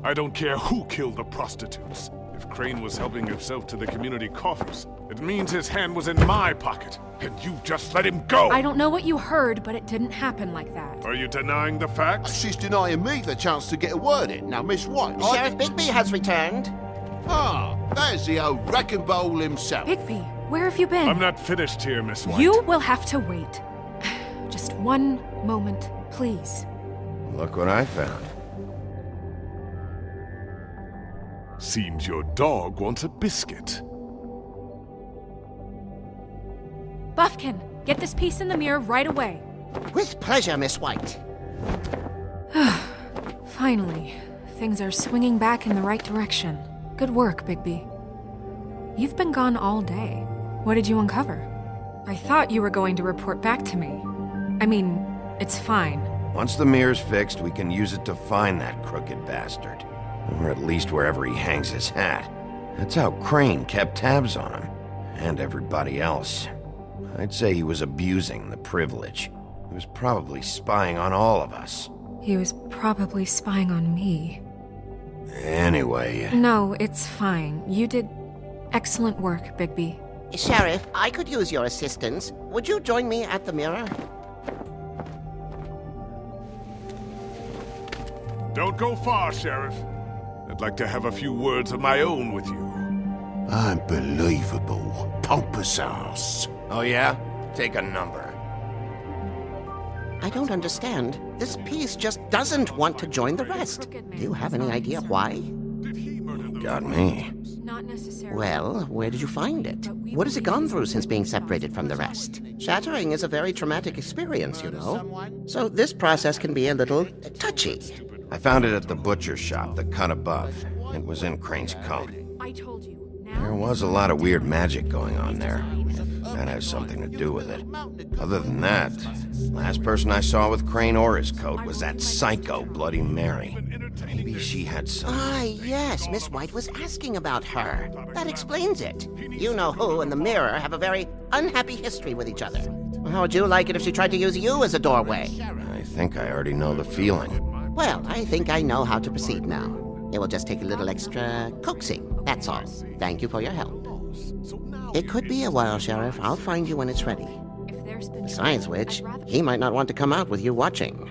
I don't care who killed the prostitutes. If Crane was helping himself to the community coffers, it means his hand was in my pocket, and you just let him go! I don't know what you heard, but it didn't happen like that. Are you denying the facts? She's denying me the chance to get a word in. Now, Miss White... Sheriff Bigby has returned. Ah, there's the old wrecking bowl himself. Bigby, where have you been? I'm not finished here, Miss White. You will have to wait. Just one moment, please. Look what I found. Seems your dog wants a biscuit. Buffkin, get this piece in the mirror right away. With pleasure, Miss White. Finally, things are swinging back in the right direction. Good work, Bigby. You've been gone all day. What did you uncover? I thought you were going to report back to me. I mean, it's fine. Once the mirror's fixed, we can use it to find that crooked bastard. Or at least wherever he hangs his hat. That's how Crane kept tabs on him. And everybody else. I'd say he was abusing the privilege. He was probably spying on all of us. He was probably spying on me. Anyway... No, it's fine. You did excellent work, Bigby. Sheriff, I could use your assistance. Would you join me at the mirror? Don't go far, Sheriff. I'd like to have a few words of my own with you. Unbelievable. Pompous ass. Oh yeah? Take a number. I don't understand. This piece just doesn't want to join the rest. Do you have any idea why? Got me. Not necessarily. Well, where did you find it? What has it gone through since being separated from the rest? Shattering is a very traumatic experience, you know. So this process can be a little touchy. I found it at the butcher shop, the cut above. It was in Crane's coat. I told you. There was a lot of weird magic going on there. That has something to do with it. Other than that, last person I saw with Crane or his coat was that psycho Bloody Mary. Maybe she had some... Ah, yes, Miss White was asking about her. That explains it. You know who and the mirror have a very unhappy history with each other. How would you like it if she tried to use you as a doorway? I think I already know the feeling. Well, I think I know how to proceed now. It will just take a little extra coaxing, that's all. Thank you for your help. It could be a while, Sheriff. I'll find you when it's ready. Besides which, he might not want to come out with you watching.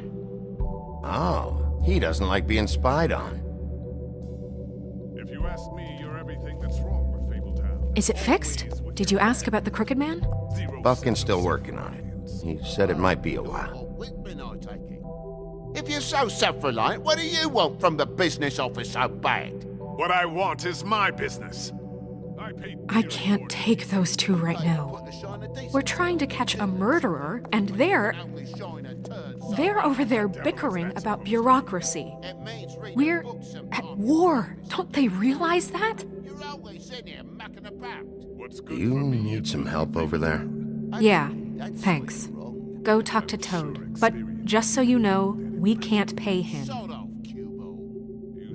Oh, he doesn't like being spied on. If you ask me, you're everything that's wrong with Fabletown. Is it fixed? Did you ask about the Crooked Man? Buffkin's still working on it. He said it might be a while. If you're so self-reliant, what do you want from the business office so bad? What I want is my business. I can't take those two right now. We're trying to catch a murderer, and they're over there bickering about bureaucracy. We're at war. Don't they realize that? Do you need some help over there? Yeah, thanks. Go talk to Toad. But just so you know, we can't pay him.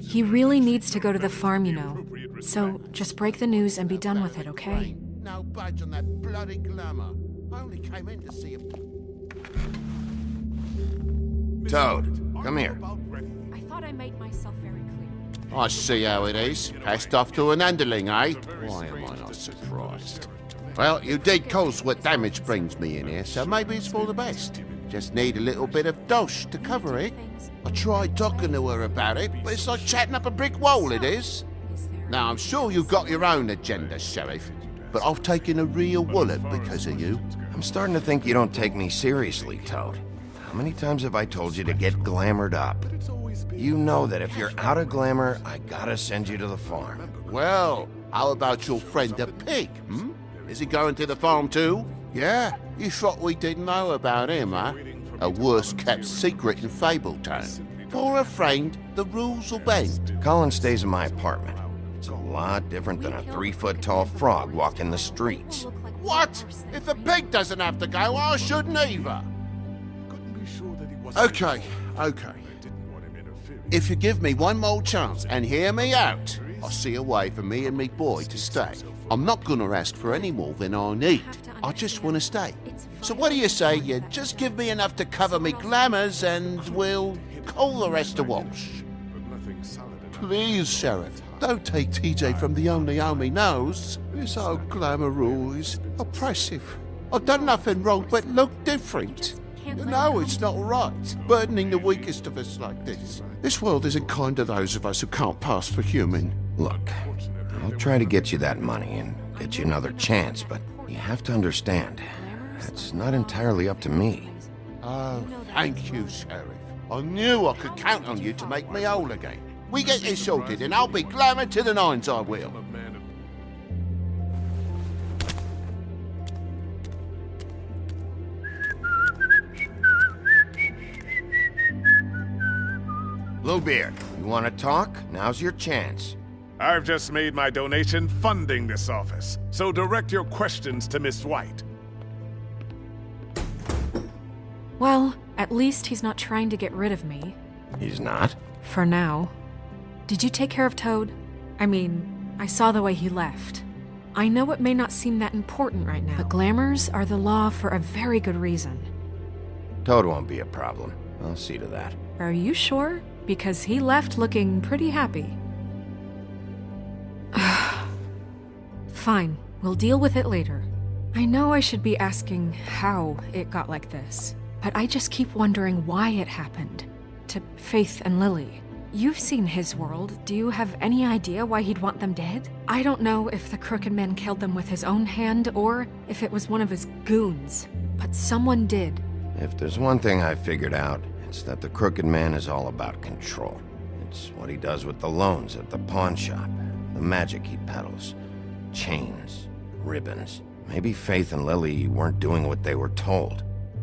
He really needs to go to the farm, you know. So just break the news and be done with it, okay? No budge on that bloody glamour. I only came in to see him. Toad, come here. I thought I made myself very clear. I see how it is. Passed off to an underling, eh? Why am I not surprised? Well, you did cause what damage brings me in here, so maybe it's for the best. Just need a little bit of dosh to cover it. I tried talking to her about it, but it's like chatting up a brick wall, it is. Now, I'm sure you've got your own agenda, Sheriff, but I've taken a real wallop because of you. I'm starting to think you don't take me seriously, Toad. How many times have I told you to get glamored up? You know that if you're out of glamour, I gotta send you to the farm. Well, how about your friend the pig, hmm? Is he going to the farm too? Yeah? You thought we didn't know about him, huh? A worst-kept secret in Fabletown. For a friend, the rules will bend. Colin stays in my apartment. It's a lot different than a 3-foot-tall frog walking the streets. What? If the pig doesn't have to go, I shouldn't either. Okay. If you give me one more chance and hear me out, I'll see a way for me and me boy to stay. I'm not gonna ask for any more than I need. I just want to stay. So what do you say you just give me enough to cover me glamours and we'll call the rest a wash? Please, Sheriff, don't take TJ from the only home he knows. This old glamour rule is oppressive. I've done nothing wrong but look different. No, it's not right, burdening the weakest of us like this. This world isn't kind to those of us who can't pass for human. Look, I'll try to get you that money and get you another chance, but you have to understand, it's not entirely up to me. Oh, thank you, Sheriff. I knew I could count on you to make me whole again. We get this sorted and I'll be glamour to the nines, I will. Bluebeard, you want to talk? Now's your chance. I've just made my donation funding this office, so direct your questions to Miss White. Well, at least he's not trying to get rid of me. He's not? For now. Did you take care of Toad? I mean, I saw the way he left. I know it may not seem that important right now, but glamours are the law for a very good reason. Toad won't be a problem. I'll see to that. Are you sure? Because he left looking pretty happy. Fine, we'll deal with it later. I know I should be asking how it got like this, but I just keep wondering why it happened. To Faith and Lily. You've seen his world. Do you have any idea why he'd want them dead? I don't know if the Crooked Man killed them with his own hand or if it was one of his goons, but someone did. If there's one thing I figured out, it's that the Crooked Man is all about control. It's what he does with the loans at the pawn shop, the magic he peddles, chains, ribbons. Maybe Faith and Lily weren't doing what they were told.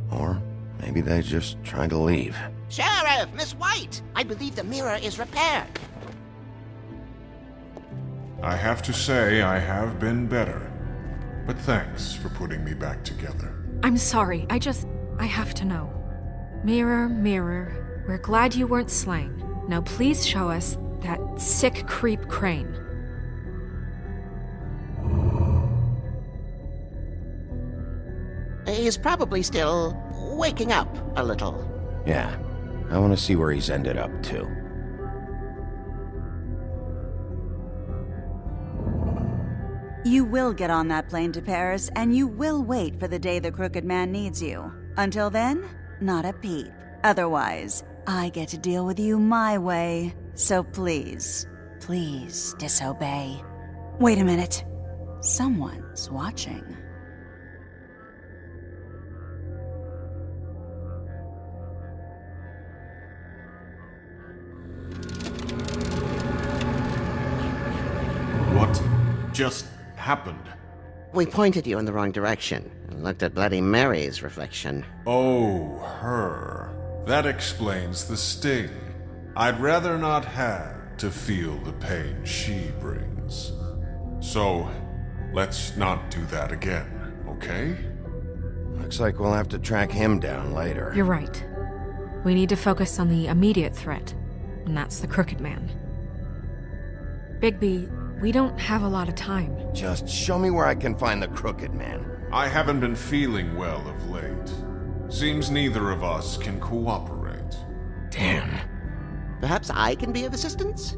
Or maybe they just tried to leave. Sheriff, Miss White! I believe the mirror is repaired. I have to say I have been better. But thanks for putting me back together. I'm sorry, I have to know. Mirror, mirror, we're glad you weren't slain. Now please show us that sick creep Crane. He's probably still waking up a little. Yeah, I want to see where he's ended up, too. You will get on that plane to Paris, and you will wait for the day the Crooked Man needs you. Until then, not a peep. Otherwise, I get to deal with you my way. So please, please disobey. Wait a minute. Someone's watching. What just happened? We pointed you in the wrong direction and looked at Bloody Mary's reflection. Oh, her. That explains the sting. I'd rather not have to feel the pain she brings. So, let's not do that again, okay? Looks like we'll have to track him down later. You're right. We need to focus on the immediate threat, and that's the Crooked Man. Bigby, we don't have a lot of time. Just show me where I can find the Crooked Man. I haven't been feeling well of late. Seems neither of us can cooperate. Damn. Perhaps I can be of assistance?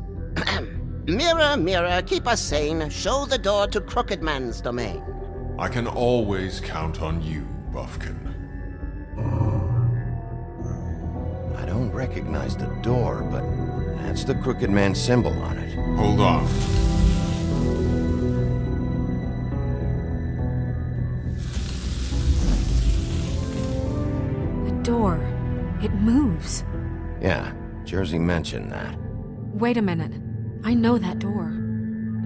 Mirror, mirror, keep us sane. Show the door to Crooked Man's domain. I can always count on you, Buffkin. I don't recognize the door, but that's the Crooked Man symbol on it. Hold on. The door. It moves. Yeah, Jersey mentioned that. Wait a minute. I know that door.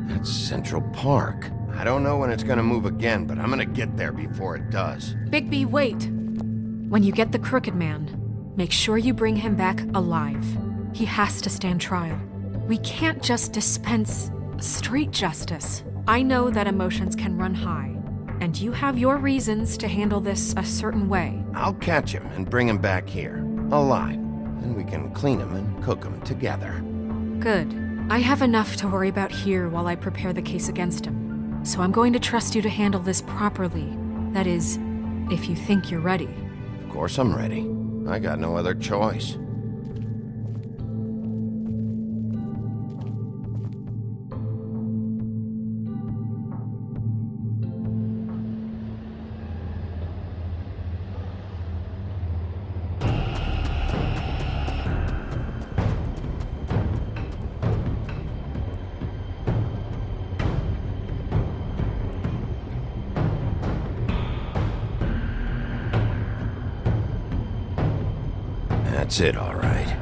That's Central Park. I don't know when it's gonna move again, but I'm gonna get there before it does. Bigby, wait! When you get the Crooked Man, make sure you bring him back alive. He has to stand trial. We can't just dispense street justice. I know that emotions can run high, and you have your reasons to handle this a certain way. I'll catch him and bring him back here, alive. And we can clean him and cook him together. Good. I have enough to worry about here while I prepare the case against him. So I'm going to trust you to handle this properly. That is, if you think you're ready. Of course I'm ready. I got no other choice. That's it, all right.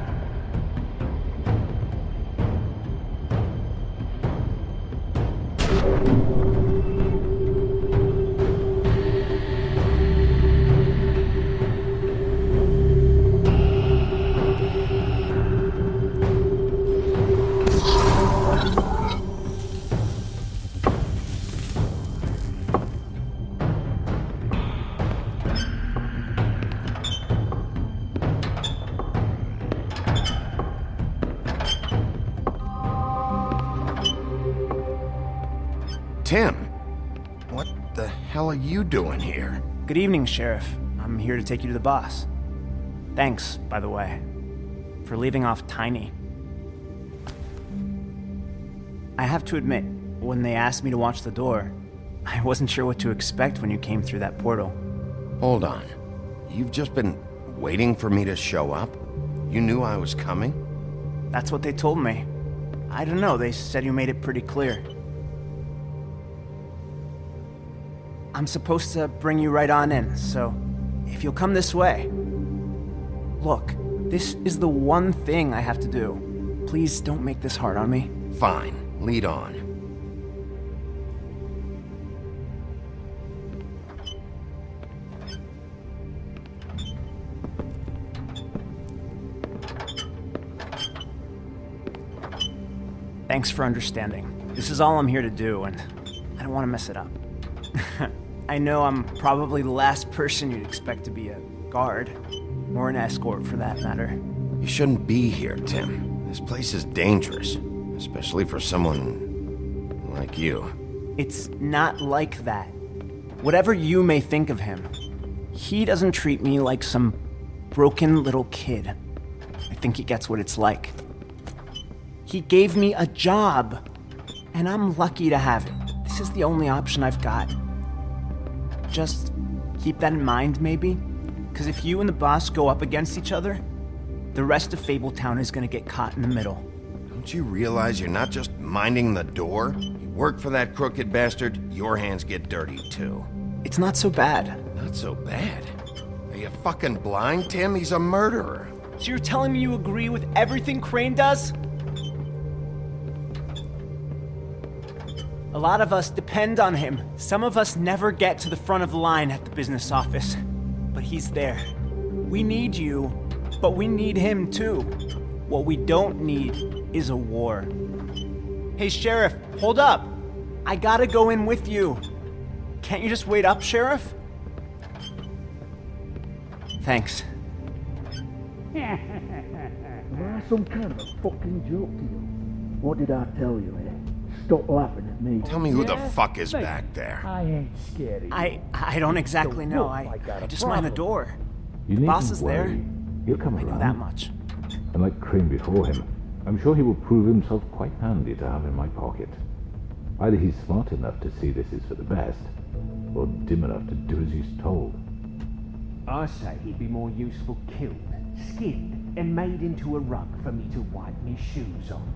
Tim, what the hell are you doing here? Good evening, Sheriff. I'm here to take you to the boss. Thanks, by the way, for leaving off Tiny. I have to admit, when they asked me to watch the door, I wasn't sure what to expect when you came through that portal. Hold on. You've just been waiting for me to show up? You knew I was coming? That's what they told me. I don't know, they said you made it pretty clear. I'm supposed to bring you right on in, so if you'll come this way. Look, this is the one thing I have to do. Please don't make this hard on me. Fine, lead on. Thanks for understanding. This is all I'm here to do, and I don't want to mess it up. I know I'm probably the last person you'd expect to be a guard, or an escort for that matter. You shouldn't be here, Tim. This place is dangerous, especially for someone like you. It's not like that. Whatever you may think of him, he doesn't treat me like some broken little kid. I think he gets what it's like. He gave me a job, and I'm lucky to have it. This is the only option I've got. Just keep that in mind, maybe? Because if you and the boss go up against each other, the rest of Fabletown is gonna get caught in the middle. Don't you realize you're not just minding the door? You work for that crooked bastard, your hands get dirty too. It's not so bad. Not so bad? Are you fucking blind, Tim? He's a murderer. So you're telling me you agree with everything Crane does? A lot of us depend on him. Some of us never get to the front of the line at the business office. But he's there. We need you, but we need him too. What we don't need is a war. Hey, Sheriff, hold up. I gotta go in with you. Can't you just wait up, Sheriff? Thanks. That's some kind of a fucking joke to you. What did I tell you, eh? Stop laughing at me. Tell me who the fuck is back there. I ain't scared of you. I don't exactly know. I just mind the door. The boss is there. He'll come I know around. that much. And like Crane before him, I'm sure he will prove himself quite handy to have in my pocket. Either he's smart enough to see this is for the best, or dim enough to do as he's told. I say he'd be more useful killed, skinned, and made into a rug for me to wipe me shoes on.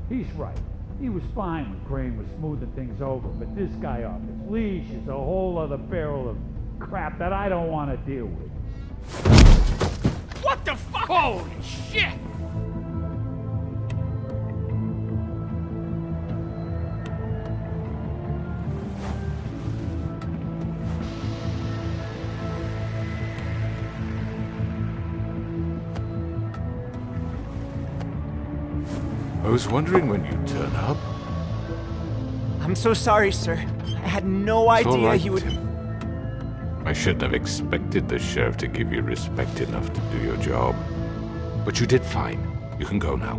He's right. He was fine when Crane was smoothing things over, but this guy off his leash is a whole other barrel of crap that I don't want to deal with. What the fuck? Holy shit! I was wondering when you'd turn up. I'm so sorry, sir. I had no It's all idea right, he would... Tim. I shouldn't have expected the sheriff to give you respect enough to do your job. But you did fine. You can go now.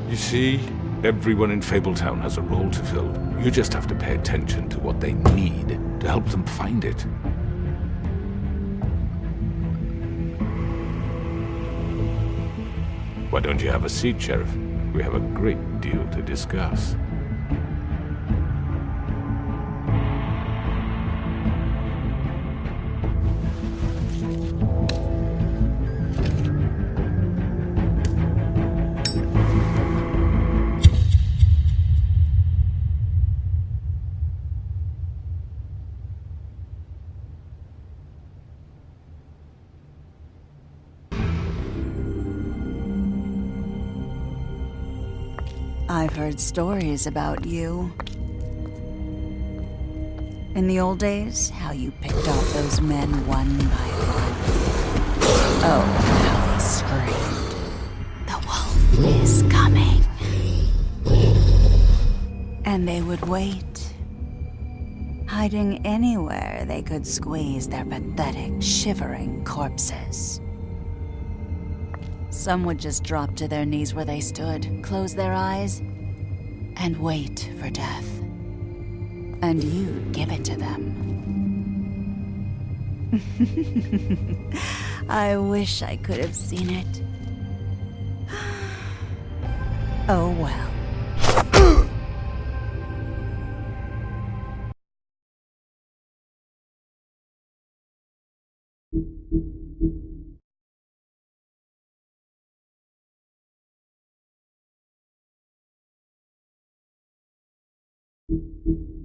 You see, everyone in Fabletown has a role to fill. You just have to pay attention to what they need to help them find it. Why don't you have a seat, Sheriff? We have a great deal to discuss. I've heard stories about you. In the old days, how you picked off those men one by one. Oh, how they screamed. The wolf is coming. And they would wait, hiding anywhere they could squeeze their pathetic, shivering corpses. Some would just drop to their knees where they stood, close their eyes, and wait for death. And you'd give it to them. I wish I could have seen it. Oh well. Thank you.